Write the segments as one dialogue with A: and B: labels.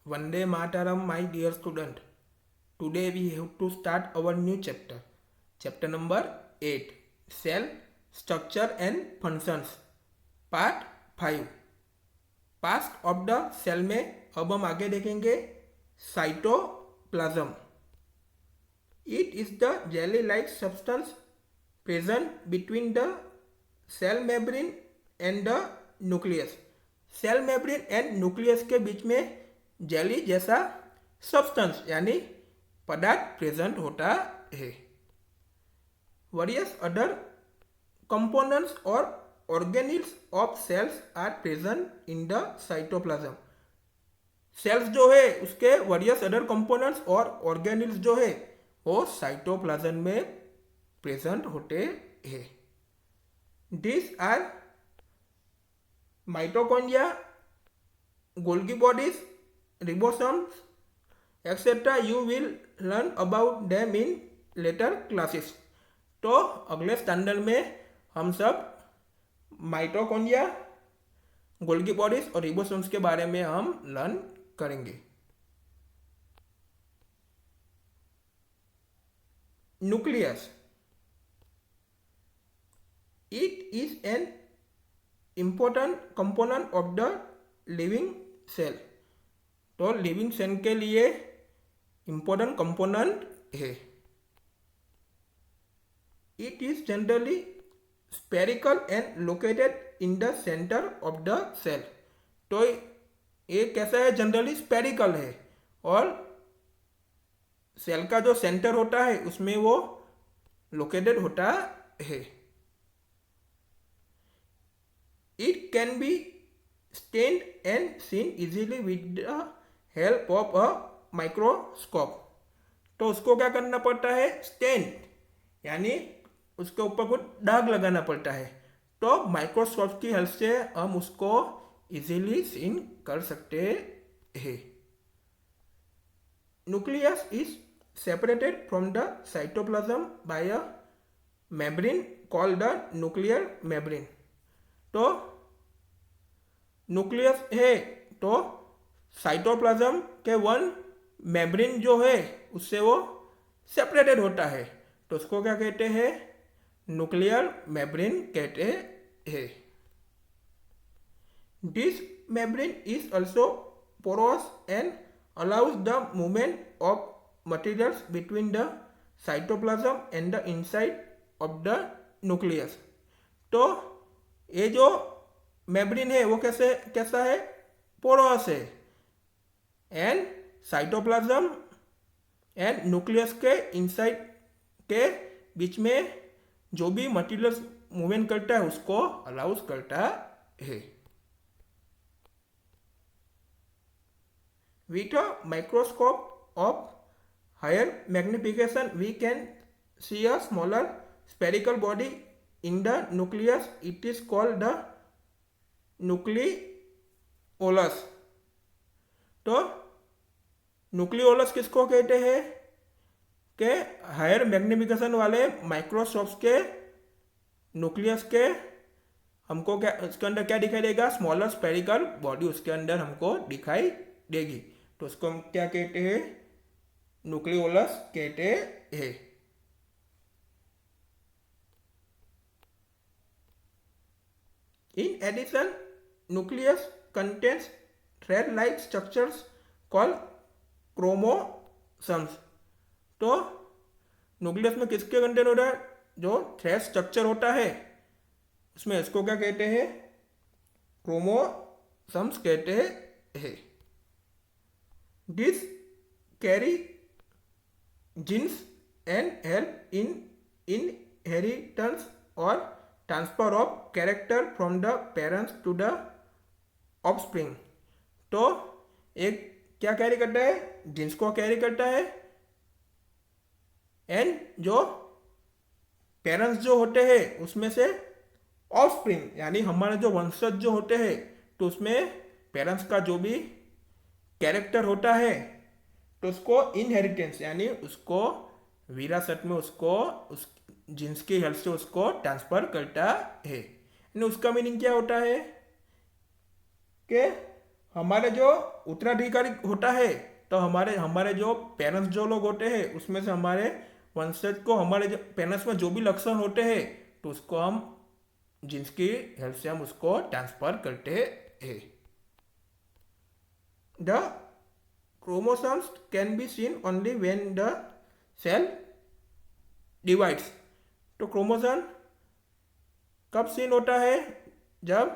A: Vande Mataram, my dear student. Today we have to start our new chapter. Chapter number 8. Cell Structure and Functions. Part 5. Parts of the cell में अब हम आगे देखेंगे cytoplasm. It is the jelly-like substance present between the cell membrane and the nucleus. Cell membrane and nucleus के बीच में jelly जैसा substance यानी पदार्थ प्रेजेंट होता है. वेरियस अदर कंपोनेंट्स और organelles of cells are present in the cytoplasm. Cells जो है उसके वेरियस अदर कंपोनेंट्स और ऑर्गेनिल्स जो है वो साइटोप्लाज्म में प्रेजेंट होते हैं. This are mitochondria, Golgi bodies, ribosomes, etcetera. You will learn about them in later classes. तो अगले स्टैंडर्ड में हम सब माइटोकॉन्ड्रिया, गोल्गी बॉडीज और रिबोसोम्स के बारे में हम लर्न करेंगे. Nucleus. It is an important component of the living cell. तो लिविंग सेल के लिए इम्पोर्टेंट कंपोनेंट है. It is generally spherical and located in the centre of the cell. तो ये कैसा है? जनरली स्पेरिकल है और सेल का जो सेंटर होता है उसमें वो लोकेटेड होता है. It can be stained and seen easily with the help of a microscope. तो उसको क्या करना पड़ता है? स्टेन यानी उसके ऊपर कुछ दाग लगाना पड़ता है. तो माइक्रोस्कोप की हेल्प से हम उसको इजीली सीन कर सकते हैं. Nucleus is separated from the cytoplasm by a membrane called the nuclear membrane. तो न्यूक्लियस है तो साइटोप्लाज्म के वन मेम्ब्रेन जो है उससे वो सेपरेटेड होता है. तो उसको क्या कहते हैं? न्यूक्लियर मेम्ब्रेन कहते हैं. This membrane is also porous and allows the movement of materials between the cytoplasm and the inside of the nucleus. तो ये जो मेम्ब्रेन है वो कैसा है? पोरस है. एंड साइटोप्लाज्म एंड न्यूक्लियस के इनसाइड के बीच में जो भी मटेरियल मूवमेंट करता है उसको अलाउज करता है. With a microscope of higher magnification we can see a smaller spherical body in the nucleus. It is called the nucleolus. तो न्यूक्लियोलस किसको कहते हैं? कि हायर मैग्निफिकेशन वाले माइक्रोस्कोप्स के न्यूक्लियस के हमको क्या उसके अंदर क्या दिखाई देगा? स्मॉलर स्पेरिकल बॉडी उसके अंदर हमको दिखाई देगी. तो उसको हम क्या कहते हैं? न्यूक्लियोलस कहते हैं. In addition, nucleus contains thread-like structures called chromosomes. तो न्यूक्लियस में किसके कंटेंट होता है? जो थ्रेड स्ट्रक्चर होता है उसमें इसको क्या कहते हैं? क्रोमोसोम्स कहते हैं. This carry genes and help in inheritance और transfer of character from the parents to the offspring. तो एक क्या कैरी करता है? जीन्स को कैरी करता है एंड जो पेरेंट्स जो होते हैं उसमें से ऑफस्प्रिंग यानी हमारे जो वंशज जो होते हैं तो उसमें पेरेंट्स का जो भी कैरेक्टर होता है तो उसको इनहेरिटेंस यानी उसको विरासत में उसको उस जीन्स की हेल्प से उसको ट्रांसफर करता है. उसका मीनिंग क्या होता है? कि हमारे जो उत्तराधिकारी होता है, तो हमारे हमारे जो पेरेंट्स जो लोग होते हैं उसमें से हमारे वंशज को हमारे जो पेरेंट्स में जो भी लक्षण होते हैं तो उसको हम जीन्स की हेल्प से हम उसको ट्रांसफर करते हैं। The chromosomes can be seen only when the cell divides। तो क्रोमोसोम कब सीन होता है? जब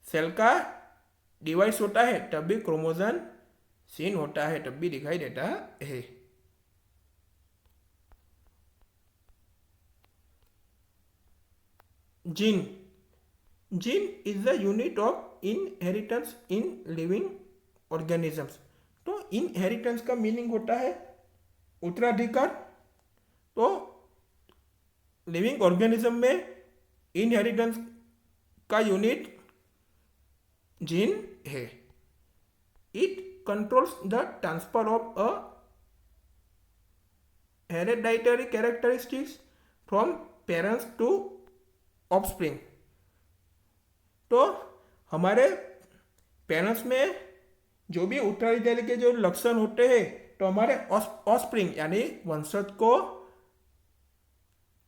A: सेल का डिवाइस होता है तब भी क्रोमोसोम सीन होता है, तब भी दिखाई देता है। Gene gene is the unit of inheritance in living organisms. तो इनहेरिटेंस का मीनिंग होता है उत्तराधिकार। तो लिविंग ऑर्गेनिज्म में इनहेरिटेंस का यूनिट जीन है। It controls the transfer of a hereditary characteristics from parents to offspring. तो हमारे पेरेंट्स में जो भी उत्तराधिकारी के जो लक्षण होते हैं तो हमारे ऑफस्प्रिंग यानी वंशज को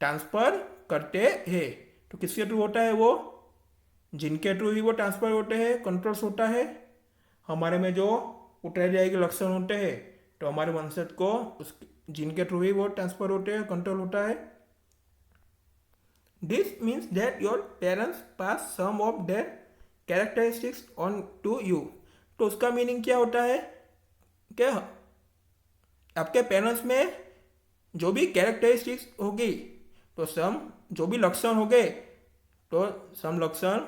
A: ट्रांसफर करते हैं। तो किसके थ्रू होता है? वो जिनके थ्रू ही वो ट्रांसफर होते हैं, कंट्रोल्स होता है। हमारे में जो उत्तराधिकारी के लक्षण होते हैं तो हमारे वंशज को उस जिनके थ्रू ही वो ट्रांसफर होते हैं, कंट्रोल होता है। This means that your parents pass some of their characteristics on to you. तो उसका मीनिंग क्या होता है कि आपके पेरेंट्स में जो भी कैरेक्टरिस्टिक्स होगी तो सम जो भी लक्षण हो गए तो सम लक्षण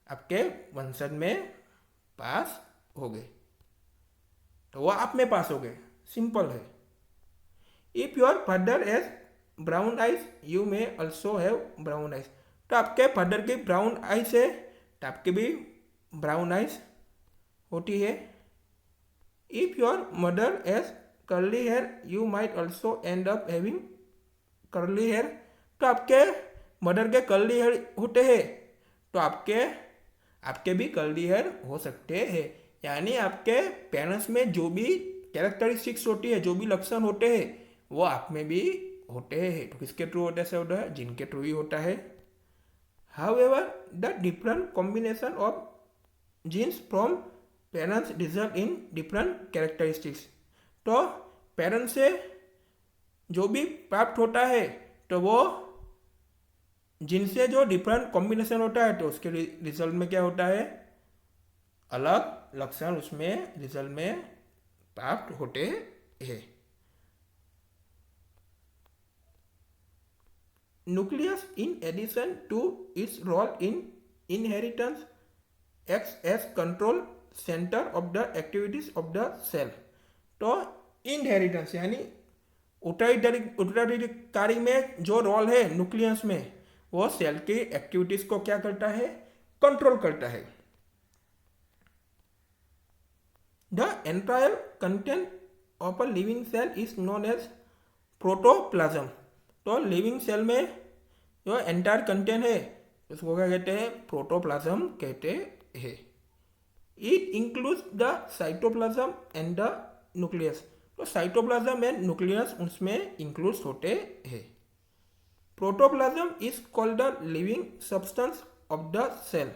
A: आपके वंशज में पास हो गए, तो वो आप में पास हो गए। सिंपल है। If your father has brown eyes you may also have brown eyes. तो आपके फादर की ब्राउन आइज है तो आपके भी ब्राउन आइज होती है। If your mother has curly hair you might also end up having curly hair. तो आपके मदर के कर्ली हेयर होते हैं तो आपके भी कर्ली हेयर हो सकते हैं। यानी आपके पेरेंट्स में जो भी कैरेक्टरिस्टिक्स होती है, जो भी लक्षण होते हैं वो आप में भी होते हैं। तो किसके थ्रू होता है? जिनके थ्रू ही होता है। However, the different combination of genes from parents result in different characteristics। तो पेरेंट्स से जो भी प्राप्त होता है तो वो जिनसे जो डिफरेंट कॉम्बिनेशन होता है तो उसके रिजल्ट में क्या होता है? अलग लक्षण उसमें रिजल्ट में प्राप्त होते हैं। Nucleus, in addition to its role in inheritance, acts as control center of the activities of the cell। तो इनहेरिटेंस यानी उत्तराधिकारी में जो रोल है न्यूक्लियस में, वो सेल की एक्टिविटीज को क्या करता है? कंट्रोल करता है। The entire content of a living cell is known as protoplasm. तो लिविंग सेल में जो एंटायर कंटेंट है उसको क्या कहते हैं? प्रोटोप्लाज्म कहते हैं। It includes the cytoplasm and the nucleus. तो साइटोप्लाज्म एंड न्यूक्लियस उसमें इंक्लूड्स होते हैं। Protoplasm is called the living substance of the cell.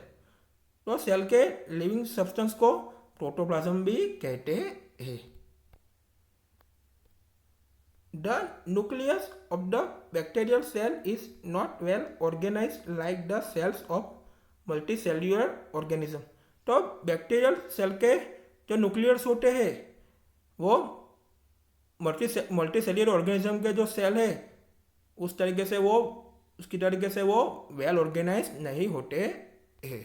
A: तो सेल के लिविंग सब्सटेंस को प्रोटोप्लाज्म भी कहते हैं। The nucleus of the bacterial cell is not well organized like the cells of multicellular organism। तो बैक्टीरियल सेल के जो nucleus होते हैं वो मल्टीसेल्युलर ऑर्गेनिज्म के जो सेल है उस तरीके से वो उसकी तरीके से वो वेल ऑर्गेनाइज नहीं होते हैं।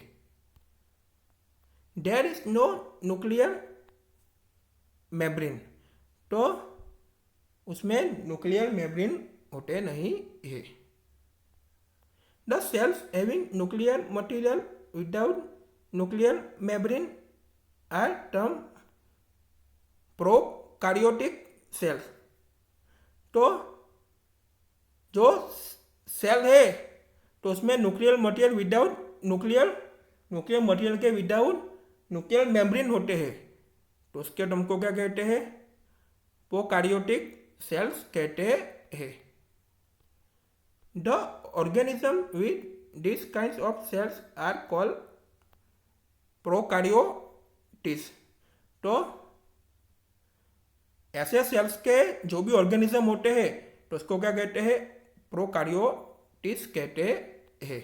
A: There is no nuclear membrane. तो उसमें न्यूक्लियर मेम्ब्रेन होते नहीं है। The cells having nuclear material without nuclear membrane are term prokaryotic cells. तो जो सेल है तो उसमें nuclear material without nuclear material के विदाउट न्यूक्लियर मेम्ब्रेन होते हैं तो उसके हमको क्या कहते हैं, प्रोकैरियोटिक सेल्स कहते हैं। The organism with this kinds of cells are called prokaryotes. तो ऐसे सेल्स के जो भी ऑर्गेनिज्म होते हैं तो उसको क्या कहते हैं, प्रोकैरियोटिस कहते हैं।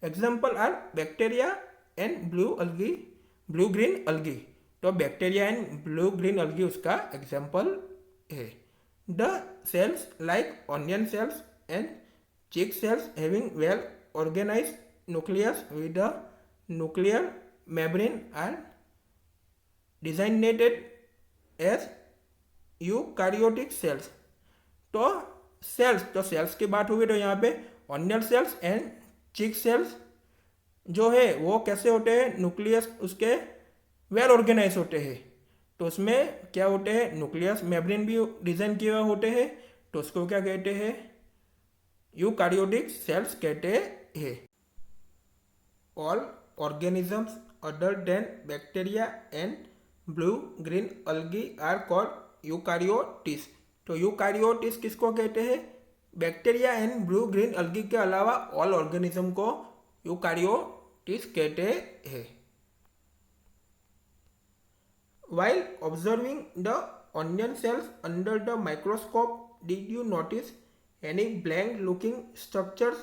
A: Example are bacteria and blue green algae. तो bacteria and blue green algae उसका एग्जाम्पल है। The cells like onion cells and cheek cells having well organised nucleus with a nuclear membrane are designated as eukaryotic cells. तो cells की बात हुई तो यहाँ पे onion cells and cheek cells जो है वो कैसे होते हैं, न्यूक्लियस उसके वेल ऑर्गेनाइज होते हैं। तो उसमें क्या होते हैं, न्यूक्लियस मेम्ब्रेन भी डिजाइन किए हुए होते हैं तो उसको क्या कहते हैं, यूकैरियोटिक सेल्स कहते हैं। All organisms other than bacteria and blue green algae are called eukaryotes. तो यूकैरियोटिस किसको कहते हैं, bacteria and blue green algae के अलावा ऑल ऑर्गेनिज्म को यूकैरियोटिस कहते हैं। While observing the onion cells under the microscope, did you notice any blank looking structures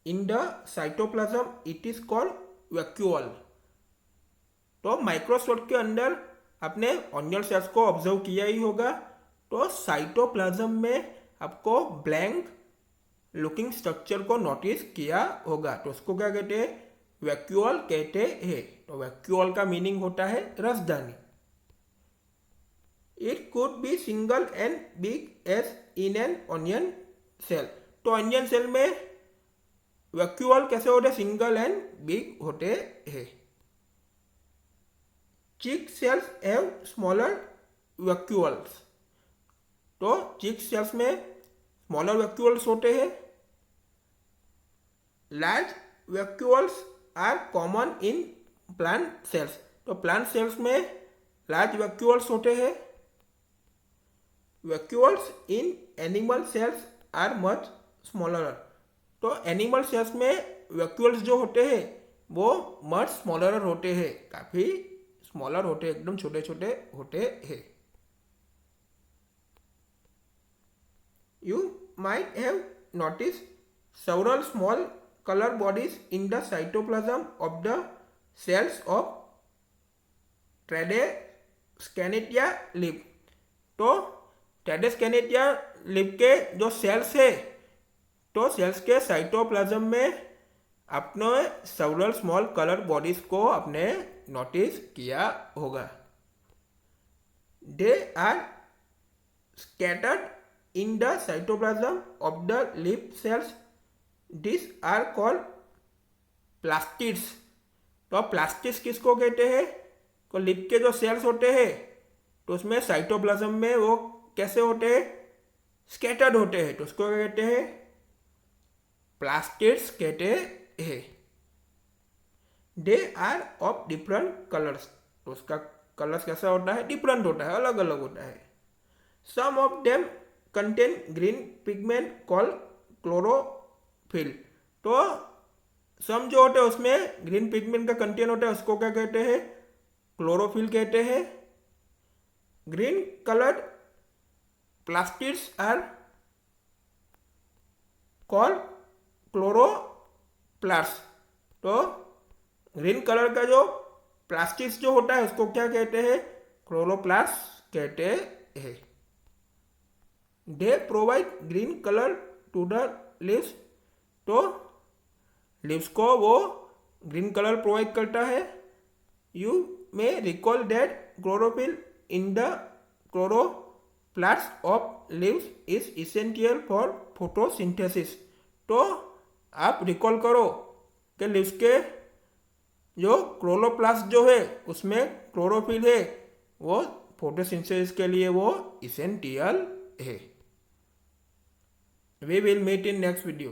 A: in the cytoplasm? It is called vacuole. तो माइक्रोस्कोप के अंदर आपने ऑनियन सेल्स को ऑब्जर्व किया ही होगा। तो साइटोप्लाज्म में आपको ब्लैंक लुकिंग स्ट्रक्चर को नोटिस किया होगा तो उसको क्या कहते हैं, वैक्यूअल कहते हैं। तो वैक्यूअल का मीनिंग होता है रसदानी। It could be single and big as in an onion cell. तो ऑनियन सेल में वैक्यूअल कैसे होते, सिंगल एंड बिग होते हैं। चिक सेल्स हैव स्मॉलर वैक्यूल्स। तो चिक सेल्स में स्मॉलर वैक्यूल्स होते हैं। Large vacuoles are common in plant cells. तो प्लांट सेल्स में लार्ज वैक्यूल्स होते हैं। Vacuoles in animal cells are much smaller. तो एनिमल सेल्स में वैक्यूल्स जो होते हैं वो मच स्मॉलर होते हैं, काफ़ी स्मॉलर होते हैं, एकदम छोटे छोटे होते हैं। You might have notice several small color bodies in the cytoplasm of the cells of Tradescantia leaf। तो Tradescantia leaf के जो सेल्स है तो सेल्स के साइटोप्लाज्म में आपने सेवरल स्मॉल कलर बॉडीज को आपने नोटिस किया होगा। They are scattered in the cytoplasm of the leaf cells. This are called plastids. तो प्लास्टिड्स किसको कहते हैं, तो लीफ के जो सेल्स होते हैं तो उसमें साइटोप्लाज्म में वो कैसे होते हैं, स्कैटर्ड होते हैं तो उसको क्या कहते हैं, प्लास्टिड्स कहते हैं। They are of different colours. तो उसका कलर्स कैसा होता है, डिफरेंट होता है, अलग अलग होता है। Some of them contain green pigment called chlorophyll. तो सम जो होते हैं उसमें ग्रीन पिगमेंट का कंटेन होता है उसको क्या कहते हैं, क्लोरोफिल कहते हैं। Green coloured plastids are called chloroplast. तो ग्रीन कलर का जो प्लास्टिड्स जो होता है उसको क्या कहते हैं, क्लोरोप्लास्ट कहते हैं। They provide green colour to the leaves. तो लीव्स को वो ग्रीन कलर प्रोवाइड करता है। You may recall that chlorophyll in the chloroplast of leaves is essential for photosynthesis. तो आप रिकॉल करो कि लीव्स के जो क्लोरोप्लास्ट जो है उसमें क्लोरोफिल है, वो फोटोसिंथेसिस के लिए वो इसेंशियल है। We will meet in next video.